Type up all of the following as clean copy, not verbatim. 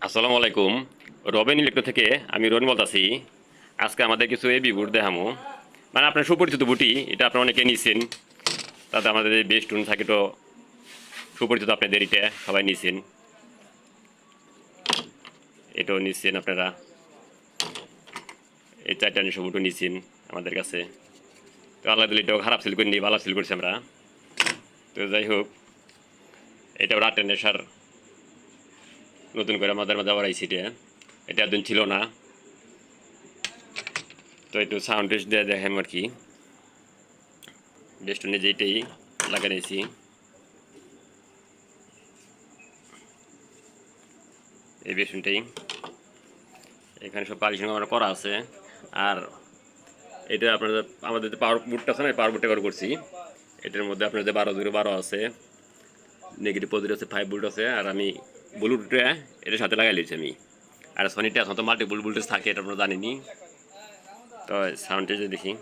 আসসালামু আলাইকুম। রবিন ইলেকট্রো থেকে আমি রনি বলতাছি। আজকে আমাদের কিছু এবি বুট দেখামো, মানে আপনার সুপরিচিত বুটি, এটা আপনারা অনেকে নিছেন। তাতে আমাদের এই বেস্টুন থাকে তো সুপরিচিত, আপনাদের এটা সবাই নিছেন, এটাও নিচ্ছেন আপনারা। এই চারটা নিশো বুটও নিছেন আমাদের কাছে। তো আল্লাহ দিলে এটাও খারাপ সেল করিনি, ভালো সেল করছি আমরা। তো যাই হোক, এটাও রাটের নেশার নতুন করে আমাদের মাঝে আবার আইসি। এটা একদিন ছিল না, তো একটু সাউন্ড টেস্ট দিয়ে দেখেন আর কি। বেস্টনে যেইটাই লাগা নিয়েছি, এই বেস্টনটাই এখানে সব পালিশিং আমরা করা আছে। আর এটা আপনাদের আমাদের যে পাওয়ার বুটটা আছে না, পাওয়ার বুটটা করে করছি। এটার মধ্যে আপনার যে 12/12 আছে, নেগেটিভ পজিটিভ আছে, 5 ভোল্ট আছে। আর আমি ব্লুটুথটা এটার সাথে লাগাই লিয়েছি আমি। আর সনিটা এখন তো মাল্টিপল ভোল্টেজ থাকে, এটা আপনারা জানেনি। তো সাউন্ডটা যে দেখি,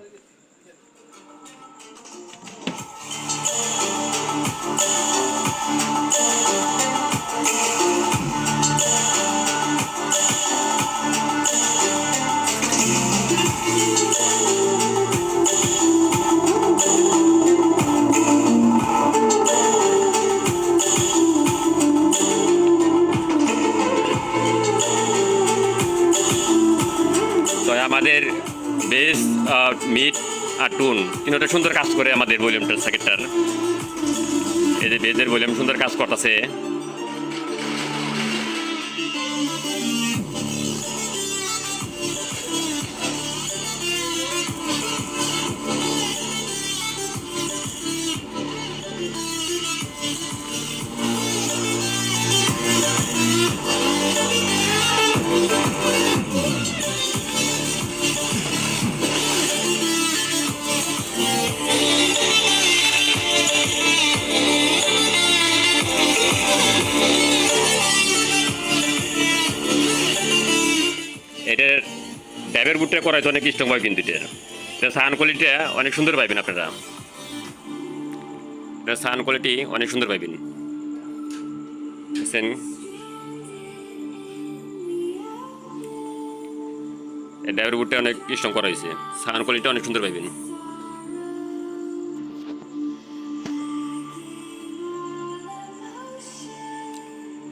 তো আমাদের বেস, মিড আর টুন তিনটা সুন্দর কাজ করে আমাদের ভলিউমটার সার্কিটটার। এই যে বেজের ভলিউম সুন্দর কাজ করতেছে। এটার ড্যাবের বুটটা করাইতে অনেক স্ট্রং পাই, কিন্তু এটা সাউন্ড কোয়ালিটিটা অনেক সুন্দর পাইবেন আপনারা। এটা সাউন্ড কোয়ালিটি অনেক সুন্দর পাইবেন, বুঝছেন? এই ড্যাবের বুটটা অনেক স্ট্রং করা হয়েছে, সাউন্ড কোয়ালিটি অনেক সুন্দর পাইবেন।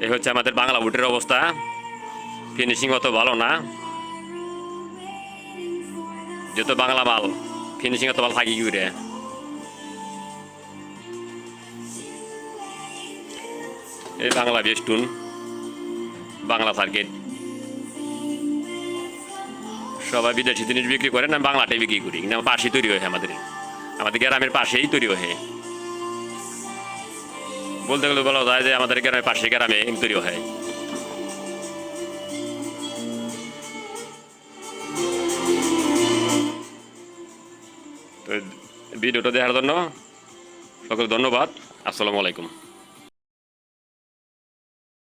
এই হচ্ছে আমাদের বাংলা বুটের অবস্থা। ফিনিশিং অত ভালো না, যেহেতু বাংলা মাল, ফিনিশিং অত ভালো থাকি কি করে। এই বাংলা বেস্টুন, বাংলা সার্কিট। সবাই বিদেশি জিনিস বিক্রি করে না, বাংলাটাই বিক্রি করি না। পাশেই তৈরি হয় আমাদের, আমাদের গ্রামের পাশেই তৈরি হয়। বলতে গেলে বলা যায় যে আমাদের গ্রামের পাশে গ্রামে তৈরি হয়। তো ভিডিওটা দেখার জন্য সকল ধন্যবাদ। আসসালামু আলাইকুম।